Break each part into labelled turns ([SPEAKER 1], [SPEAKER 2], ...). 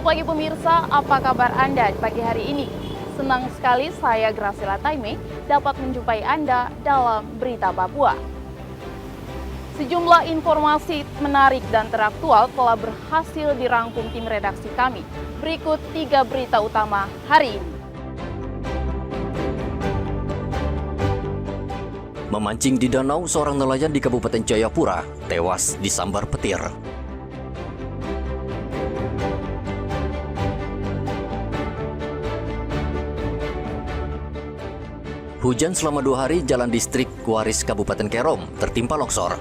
[SPEAKER 1] Selamat pagi pemirsa, apa kabar Anda di pagi hari ini? Senang sekali saya Graciela Taime dapat menjumpai Anda dalam Berita Papua. Sejumlah informasi menarik dan teraktual telah berhasil dirangkum tim redaksi kami. Berikut 3 berita utama hari ini.
[SPEAKER 2] Memancing di danau, seorang nelayan di Kabupaten Jayapura tewas disambar petir. Hujan selama 2 hari, jalan distrik Kuaris Kabupaten Kerom tertimpa longsor.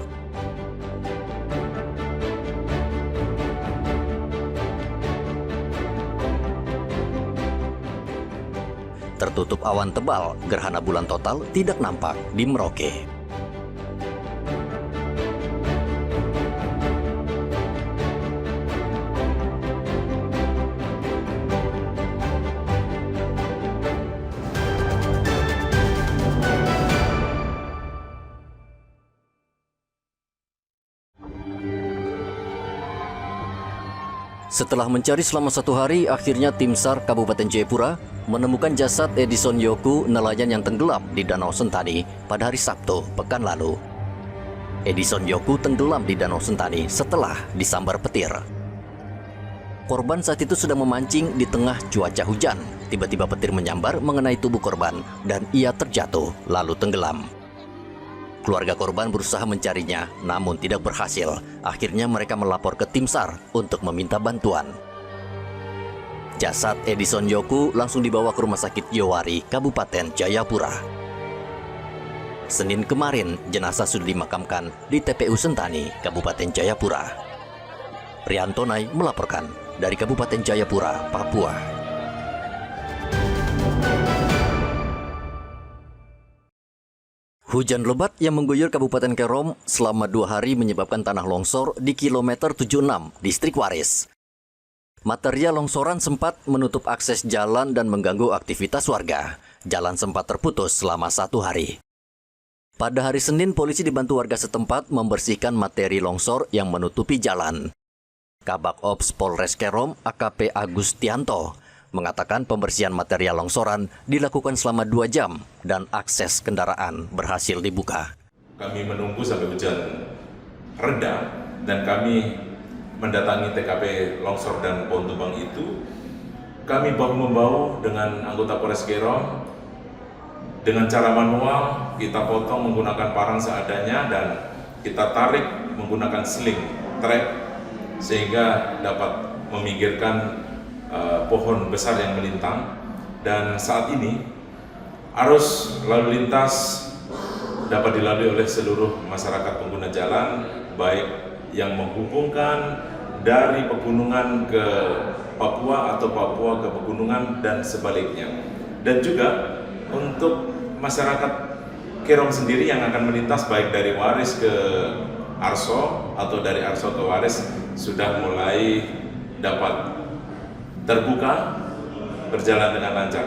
[SPEAKER 2] Tertutup awan tebal, gerhana bulan total tidak nampak di Merauke. Setelah mencari selama 1 hari, akhirnya tim SAR Kabupaten Jayapura menemukan jasad Edison Yoku, nelayan yang tenggelam di Danau Sentani pada hari Sabtu pekan lalu. Edison Yoku tenggelam di Danau Sentani setelah disambar petir. Korban saat itu sedang memancing di tengah cuaca hujan. Tiba-tiba petir menyambar mengenai tubuh korban dan ia terjatuh lalu tenggelam. Keluarga korban berusaha mencarinya, namun tidak berhasil. Akhirnya mereka melapor ke tim SAR untuk meminta bantuan. Jasad Edison Yoku langsung dibawa ke Rumah Sakit Yowari, Kabupaten Jayapura. Senin kemarin, jenazah sudah dimakamkan di TPU Sentani, Kabupaten Jayapura. Riantonai melaporkan dari Kabupaten Jayapura, Papua. Hujan lebat yang mengguyur Kabupaten Kerom selama 2 hari menyebabkan tanah longsor di kilometer 76, distrik Waris. Material longsoran sempat menutup akses jalan dan mengganggu aktivitas warga. Jalan sempat terputus selama 1 hari. Pada hari Senin, polisi dibantu warga setempat membersihkan materi longsor yang menutupi jalan. Kabak Ops Polres Kerom, AKP Agustianto, mengatakan pembersihan material longsoran dilakukan selama 2 jam dan akses kendaraan berhasil dibuka.
[SPEAKER 3] Kami menunggu sampai hujan reda dan kami mendatangi TKP longsor dan pohon tumbang itu. Kami bahu-membahu dengan anggota Polres Kerom dengan cara manual, kita potong menggunakan parang seadanya dan kita tarik menggunakan sling trek sehingga dapat meminggirkan pohon besar yang melintang. Dan saat ini arus lalu lintas dapat dilalui oleh seluruh masyarakat pengguna jalan, baik yang menghubungkan dari pegunungan ke Papua atau Papua ke pegunungan dan sebaliknya. Dan juga untuk masyarakat Kerom sendiri yang akan melintas baik dari Waris ke Arso atau dari Arso ke Waris sudah mulai dapat terbuka, berjalan dengan lancar.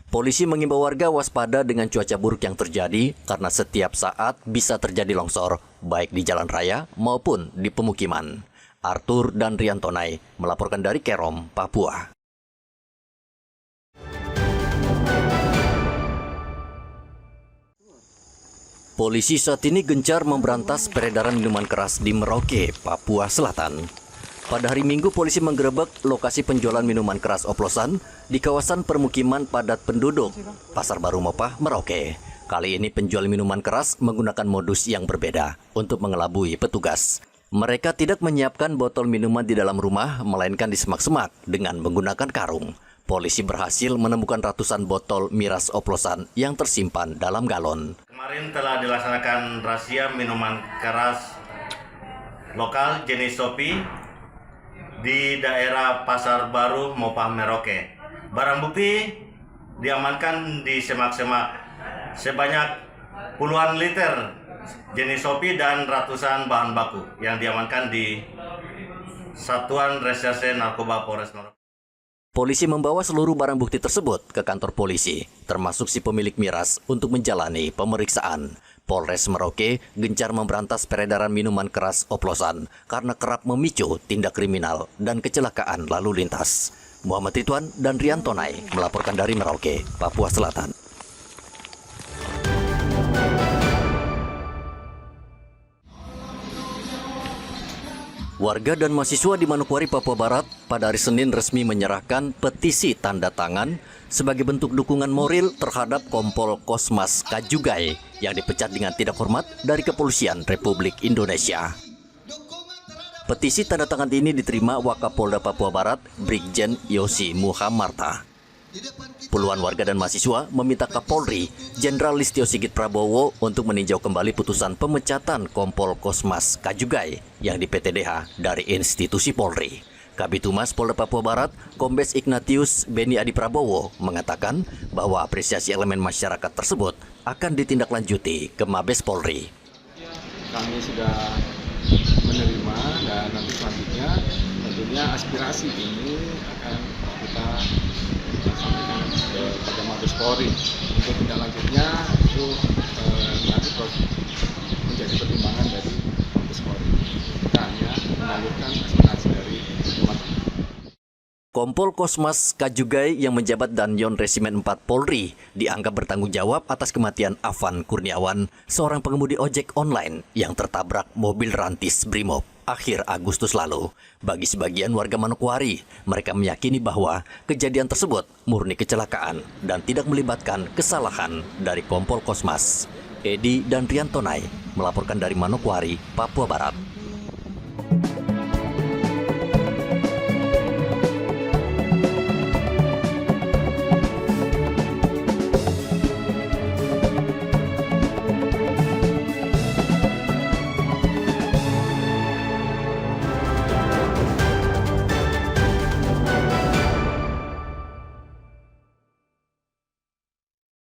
[SPEAKER 2] Polisi mengimbau warga waspada dengan cuaca buruk yang terjadi karena setiap saat bisa terjadi longsor, baik di jalan raya maupun di pemukiman. Arthur dan Riantonai melaporkan dari Kerom, Papua. Polisi saat ini gencar memberantas peredaran minuman keras di Merauke, Papua Selatan. Pada hari Minggu, polisi menggerebek lokasi penjualan minuman keras oplosan di kawasan permukiman padat penduduk, Pasar Baru Mopah, Merauke. Kali ini penjual minuman keras menggunakan modus yang berbeda untuk mengelabui petugas. Mereka tidak menyiapkan botol minuman di dalam rumah, melainkan di semak-semak dengan menggunakan karung. Polisi berhasil menemukan ratusan botol miras oplosan yang tersimpan dalam galon.
[SPEAKER 4] Kemarin telah dilaksanakan razia minuman keras lokal jenis Sopi di daerah Pasar Baru Mopah, Merauke. Barang bukti diamankan di semak-semak sebanyak puluhan liter jenis Sopi dan ratusan bahan baku yang diamankan di Satuan Reserse Narkoba Polres Merauke.
[SPEAKER 2] Polisi membawa seluruh barang bukti tersebut ke kantor polisi, termasuk si pemilik miras, untuk menjalani pemeriksaan. Polres Merauke gencar memberantas peredaran minuman keras oplosan karena kerap memicu tindak kriminal dan kecelakaan lalu lintas. Muhammad Ridwan dan Rian Tonai melaporkan dari Merauke, Papua Selatan. Warga dan mahasiswa di Manokwari, Papua Barat pada hari Senin resmi menyerahkan petisi tanda tangan sebagai bentuk dukungan moral terhadap Kompol Kosmas Kajugai yang dipecat dengan tidak hormat dari Kepolisian Republik Indonesia. Petisi tanda tangan ini diterima Wakapolda Papua Barat, Brigjen Yosi Muhammarta. Puluhan warga dan mahasiswa meminta Kapolri, Jenderal Listio Sigit Prabowo untuk meninjau kembali putusan pemecatan Kompol Kosmas Kajugai yang di PTDH dari institusi Polri. Kabid Humas Polda Papua Barat, Kombes Ignatius Beni Adi Prabowo mengatakan bahwa apresiasi elemen masyarakat tersebut akan ditindaklanjuti ke Mabes Polri.
[SPEAKER 5] Kami sudah menerima dan nanti selanjutnya tentunya aspirasi ini akan kita sampaikan kepada Mabes Polri. Untuk tindak lanjutnya itu nanti menjadi pertimbangan dari Mabes Polri. Kita hanya menyalurkan aspirasi dari umat.
[SPEAKER 2] Kompol Kosmas Kajugai yang menjabat Danyon Resimen 4 Polri dianggap bertanggung jawab atas kematian Afan Kurniawan, seorang pengemudi ojek online yang tertabrak mobil rantis Brimob akhir Agustus lalu. Bagi sebagian warga Manokwari, mereka meyakini bahwa kejadian tersebut murni kecelakaan dan tidak melibatkan kesalahan dari Kompol Kosmas. Edi dan Rian Tonai melaporkan dari Manokwari, Papua Barat.